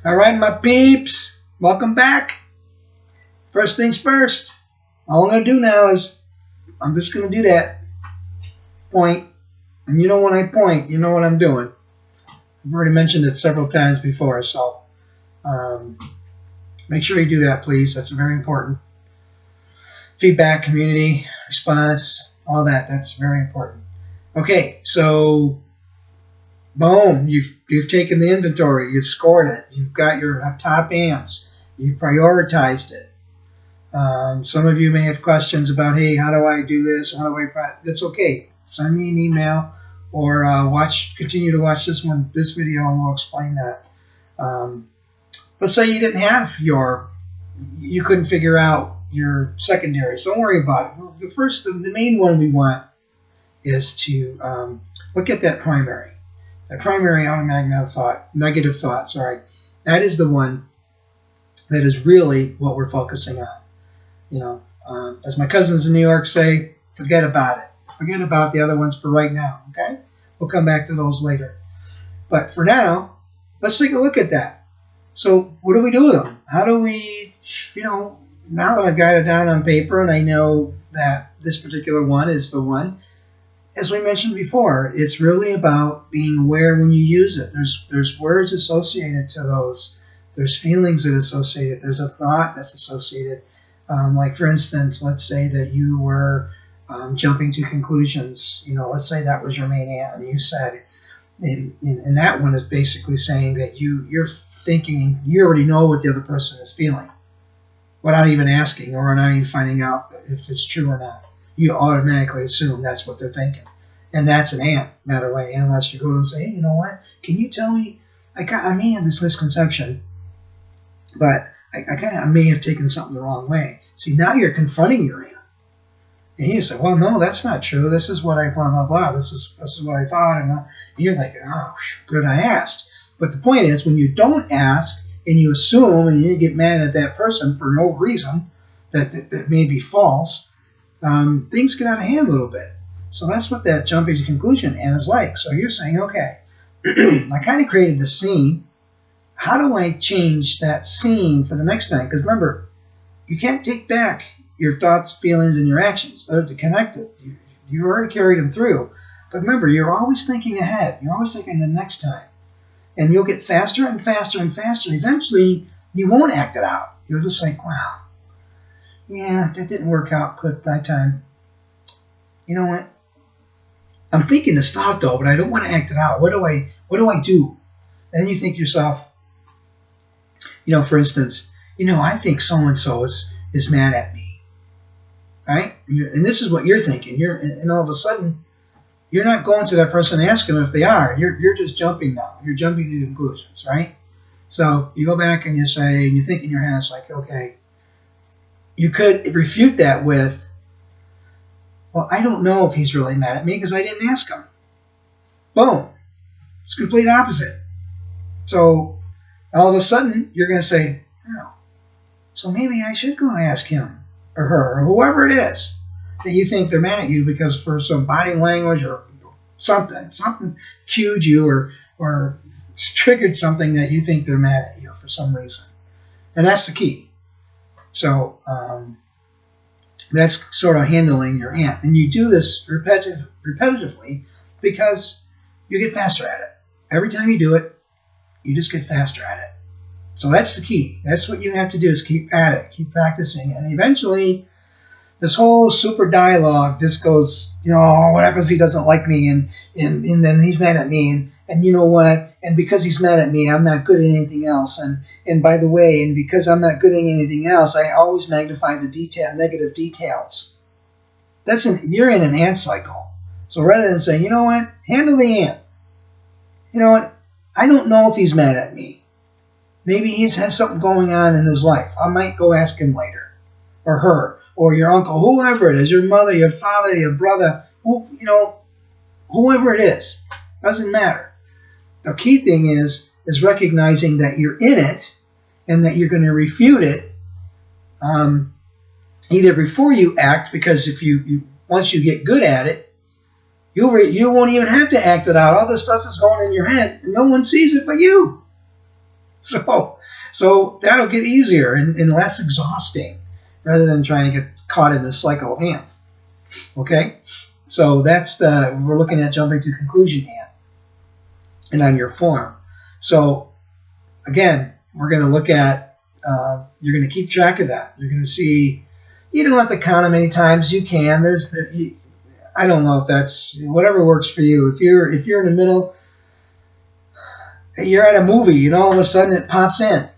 All right, my peeps, welcome back. First things first, all I'm going to do now is I'm just going to do that point. And you know when I point, you know what I'm doing. I've already mentioned it several times before, so make sure you do that, please. That's very important. Feedback, community, response, all that, that's very important. Okay, so boom, you've taken the inventory, you've scored it, you've got your top ants, you've prioritized it. Some of you may have questions about, hey, how do I do this? How do I? That's okay. Send me an email or continue to watch this video, and we'll explain that. Let's say you didn't have you couldn't figure out your secondaries. Don't worry about it. The main one we want is to look at that primary. That primary automatic negative thought, sorry. That is the one that is really what we're focusing on. You know, as my cousins in New York say, forget about it. Forget about the other ones for right now, okay? We'll come back to those later. But for now, let's take a look at that. So what do we do with them? How do we, now that I've got it down on paper and I know that this particular one is the one, as we mentioned before, it's really about being aware when you use it. There's words associated to those. There's feelings that are associated. There's a thought that's associated. Like, for instance, let's say that you were jumping to conclusions. Let's say that was your main ant, and you said, and that one is basically saying that you're thinking, you already know what the other person is feeling without even asking or not even finding out if it's true or not. You automatically assume that's what they're thinking. And that's an ant, matter of way, unless you go and say, hey, you know what? Can you tell me, I may have this misconception, but I may have taken something the wrong way. See, now you're confronting your ant. And you say, well, no, that's not true. This is what I blah, blah, blah. This is what I thought. And you're like, oh, good, I asked. But the point is, when you don't ask and you assume and you get mad at that person for no reason that may be false, things get out of hand a little bit. So that's what that jumping to conclusion is like. So you're saying, okay, I kind of created the scene. How do I change that scene for the next time? Because remember, you can't take back your thoughts, feelings, and your actions. They're connected. You already carried them through. But remember, you're always thinking ahead. You're always thinking the next time. And you'll get faster and faster and faster. Eventually, you won't act it out. You'll just think, wow, yeah, that didn't work out good that time. You know what? I'm thinking to stop though, but I don't want to act it out. What do I do? And you think to yourself, for instance, I think so-and-so is mad at me. Right? And this is what you're thinking. And all of a sudden, you're not going to that person and asking them if they are. You're just jumping now. You're jumping to conclusions, right? So you go back and you say, and you think in your head, it's like, okay, you could refute that with, well, I don't know if he's really mad at me because I didn't ask him. Boom. It's complete opposite. So all of a sudden, you're going to say, oh, so maybe I should go and ask him or her or whoever it is that you think they're mad at you because for some body language or something cued you or triggered something that you think they're mad at you for some reason. And that's the key. So that's sort of handling your ant. And you do this repetitively because you get faster at it. Every time you do it, you just get faster at it. So that's the key. That's what you have to do is keep at it, keep practicing. And eventually, this whole super dialogue just goes, what happens if he doesn't like me and then he's mad at me and you know what? And because he's mad at me, I'm not good at anything else. And by the way, and because I'm not good at anything else, I always magnify the negative details. You're in an ant cycle. So rather than saying, you know what, handle the ant. You know what, I don't know if he's mad at me. Maybe he has something going on in his life. I might go ask him later, or her, or your uncle, whoever it is, your mother, your father, your brother, whoever it is. Doesn't matter. The key thing is recognizing that you're in it and that you're going to refute it either before you act, because if once you get good at it, you won't even have to act it out. All this stuff is going in your head and no one sees it but you. So that'll get easier and less exhausting rather than trying to get caught in this cycle of ants. Okay? So we're looking at jumping to conclusion ant and on your form. So again, we're going to look at, you're going to keep track of that. You're going to see, you don't have to count how many times you can. I don't know if that's, whatever works for you. If you're in the middle, you're at a movie and all of a sudden it pops in.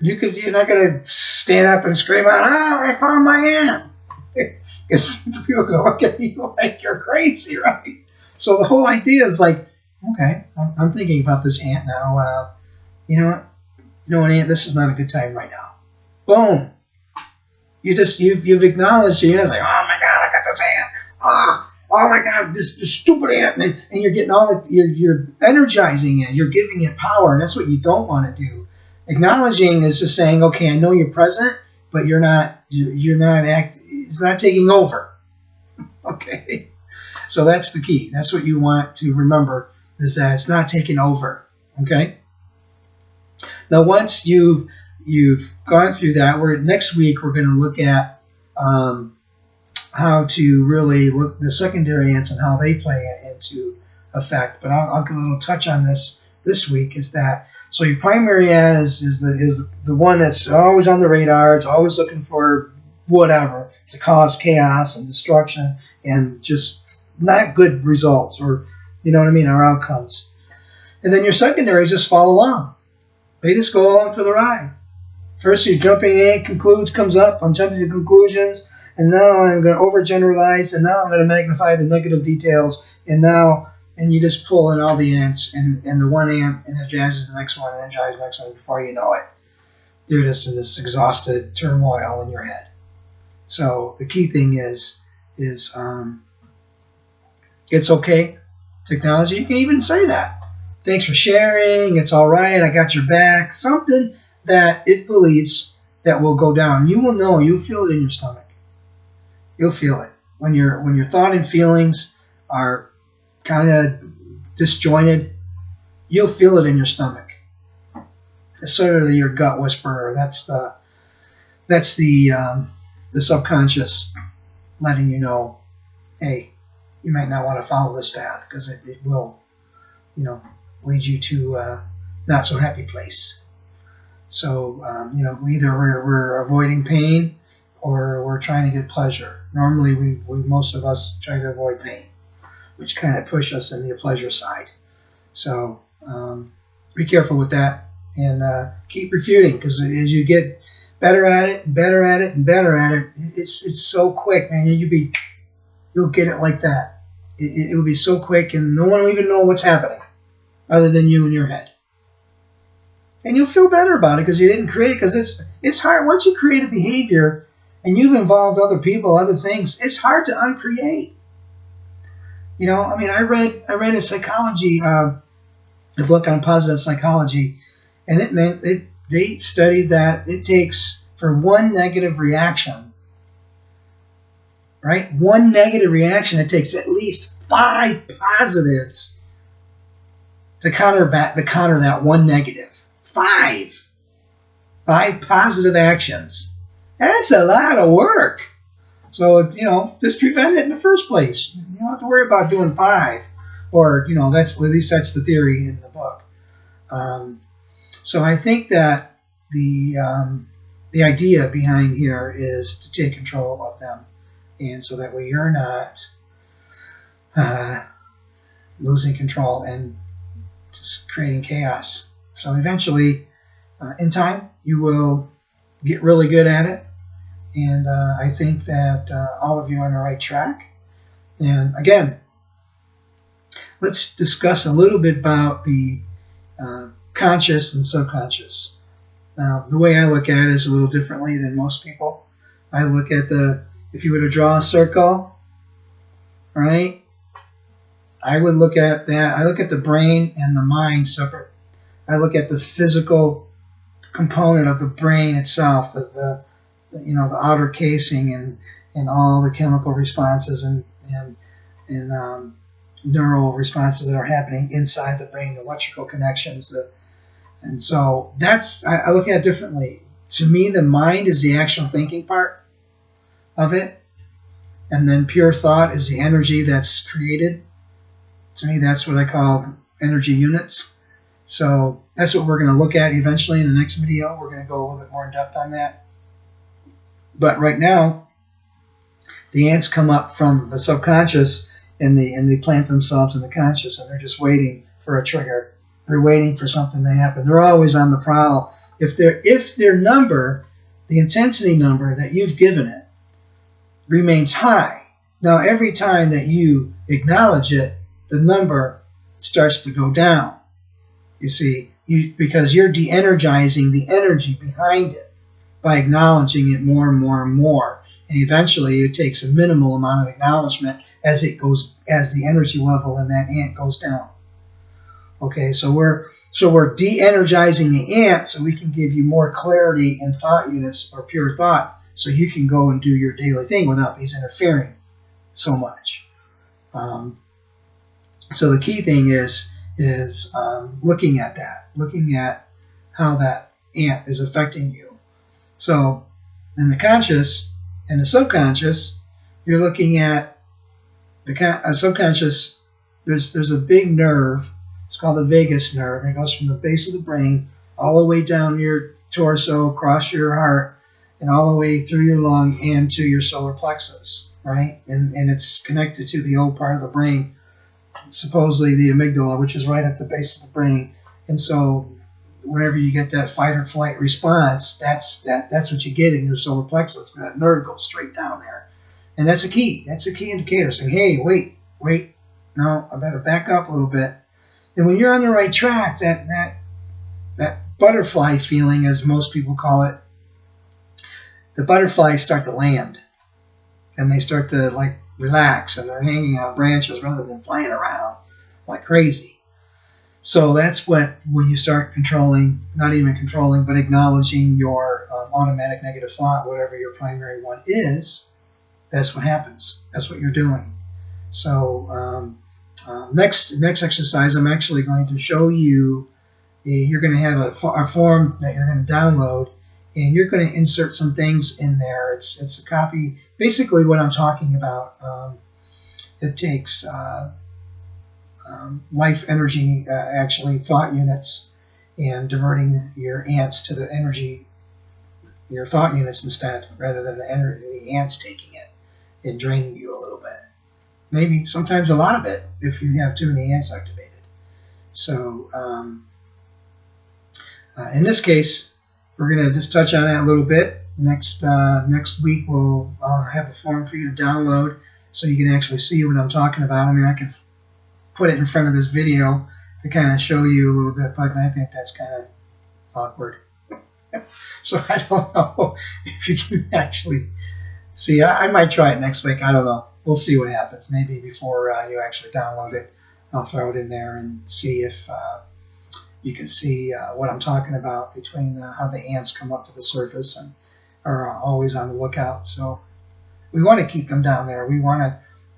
You're not going to stand up and scream out, "Oh, I found my ant." Because people go look at you like you're crazy, right? So the whole idea is like, okay, I'm thinking about this ant now. You know what, ant, this is not a good time right now. Boom. You've acknowledged it. You're just like, "Oh my God, I got this ant. Oh my God, this stupid ant," and you're getting you're energizing it. You're giving it power, and that's what you don't want to do. Acknowledging is just saying, okay, I know you're present, but you're not it's not taking over. Okay, so that's the key. That's what you want to remember, is that it's not taking over. Okay. Now, once you've gone through that, next week we're going to look at how to really look the secondary ants and how they play into effect. But I'll give a little touch on this week. Is that so? Your primary ant is the one that's always on the radar. It's always looking for whatever to cause chaos and destruction and just not good results, or or outcomes. And then your secondaries just follow along. They just go along for the ride. First, you're jumping in, comes up. I'm jumping to conclusions, and now I'm going to overgeneralize, and now I'm going to magnify the negative details, and you just pull in all the ants, and the one ant energizes the next one, energizes the next one. Before you know it, you're just in this exhausted turmoil in your head. So the key thing is it's okay. Technology, you can even say that. Thanks for sharing. It's all right. I got your back. Something that it believes that will go down. You will know. You'll feel it in your stomach. You'll feel it when your thought and feelings are kind of disjointed. You'll feel it in your stomach. It's sort of your gut whisperer. That's the subconscious letting you know, hey, you might not want to follow this path because it will, lead you to a not so happy place. So, either we're avoiding pain or we're trying to get pleasure. Normally, most of us try to avoid pain, which kind of push us in the pleasure side. So, be careful with that and keep refuting, because as you get better at it, and better at it, and better at it, it's so quick, man. You'll get it like that. It will be so quick, and no one will even know what's happening other than you in your head. And you'll feel better about it because you didn't create it, because it's hard. Once you create a behavior and you've involved other people, other things, it's hard to uncreate. I read a psychology, a book on positive psychology, and it meant they studied that it takes, for one negative reaction, right? One negative reaction, it takes at least 5 positives to counter that one negative. 5 positive actions. That's a lot of work. So, just prevent it in the first place. You don't have to worry about doing 5. Or, at least that's the theory in the book. So I think that the idea behind here is to take control of them. And so that way you're not losing control and just creating chaos. So eventually, in time, you will get really good at it. And I think that all of you are on the right track. And again, let's discuss a little bit about the conscious and subconscious. Now, the way I look at it is a little differently than most people. I look at if you were to draw a circle, right? I would look at that. I look at the brain and the mind separate. I look at the physical component of the brain itself, of the outer casing and all the chemical responses and neural responses that are happening inside the brain, the electrical connections, the And so I look at it differently. To me, the mind is the actual thinking part of it, and then pure thought is the energy that's created. To me, that's what I call energy units. So that's what we're going to look at eventually in the next video. We're going to go a little bit more in depth on that. But right now, the ants come up from the subconscious and they plant themselves in the conscious, and they're just waiting for a trigger. They're waiting for something to happen. They're always on the prowl. If their number, the intensity number that you've given it, remains high, now every time that you acknowledge it, the number starts to go down. You see, because you're de-energizing the energy behind it by acknowledging it more and more and more. And eventually it takes a minimal amount of acknowledgement as the energy level in that ant goes down. Okay, so we're de-energizing the ant so we can give you more clarity in thought units or pure thought, so you can go and do your daily thing without these interfering so much. So the key thing is looking at that, looking at how that ant is affecting you. So in the conscious and the subconscious, you're looking at the subconscious. There's a big nerve. It's called the vagus nerve. It goes from the base of the brain all the way down your torso, across your heart, and all the way through your lung and to your solar plexus, right? And it's connected to the old part of the brain, supposedly the amygdala, which is right at the base of the brain. And so whenever you get that fight or flight response, that's what you get in your solar plexus. That nerve goes straight down there. And that's a key. That's a key indicator saying, hey, wait, no, I better back up a little bit. And when you're on the right track, that butterfly feeling, as most people call it, the butterflies start to land. And they start to like relax, and they're hanging on branches rather than flying around like crazy. So that's when you start controlling, not even controlling, but acknowledging your automatic negative thought, whatever your primary one is, that's what happens. That's what you're doing. So next exercise, I'm actually going to show you, you're going to have a form that you're going to download, and you're going to insert some things in there. It's a copy, basically what I'm talking about. It takes life energy, actually thought units, and diverting your ants to the energy, your thought units instead, rather than the ants taking it and draining you a little bit. Maybe sometimes a lot of it if you have too many ants activated. So in this case, we're going to just touch on that a little bit. Next week we'll have a form for you to download so you can actually see what I'm talking about. I mean, I can put it in front of this video to kind of show you a little bit, but I think that's kind of awkward. So I don't know if you can actually see. I might try it next week. I don't know. We'll see what happens. Maybe before you actually download it, I'll throw it in there and see if you can see what I'm talking about between how the ants come up to the surface and are always on the lookout. So we want to keep them down there. We want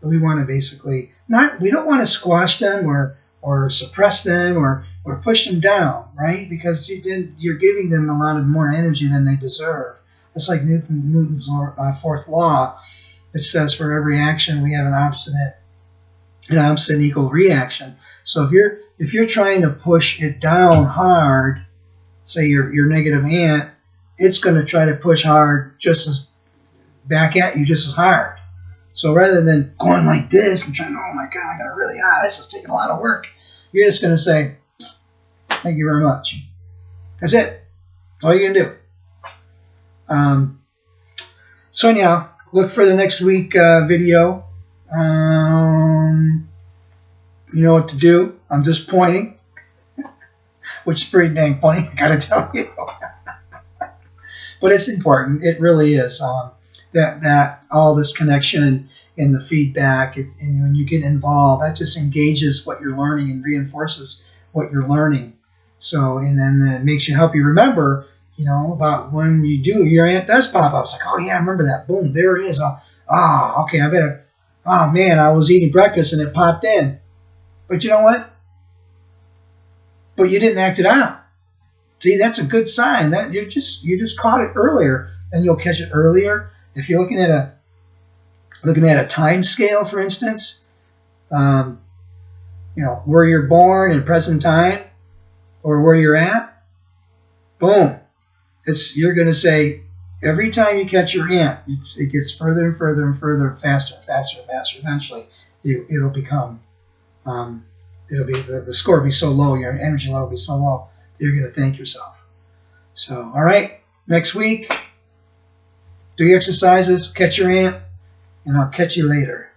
to basically we don't want to squash them or suppress them or push them down, right? Because you're giving them a lot of more energy than they deserve. It's like Newton's fourth law. It says for every action we have an opposite equal reaction. So if you're trying to push it down hard, say your negative ant, it's going to try to push hard back at you just as hard. So rather than going like this and trying, oh my God, I got really this is taking a lot of work, you're just going to say, thank you very much. That's it. That's all you're going to do. So anyhow, look for the next week video. You know what to do. I'm just pointing, which is pretty dang funny, I gotta tell you. But it's important. It really is. That all this connection and the feedback, and when you get involved, that just engages what you're learning and reinforces what you're learning. So, and then it makes you help you remember, about when you do, your ant does pop up. It's like, oh yeah, I remember that. Boom, there it is. Okay, I better. Oh man, I was eating breakfast and it popped in. But you know what? But you didn't act it out. See, that's a good sign that you just caught it earlier, and you'll catch it earlier. If you're looking at a time scale, for instance, where you're born in present time, or where you're at, boom, you're going to say every time you catch your ant, it gets further and further and further, faster and faster and faster. Eventually, it'll become the score will be so low, your energy level will be so low, you're going to thank yourself. So, all right, next week, do your exercises, catch your ant, and I'll catch you later.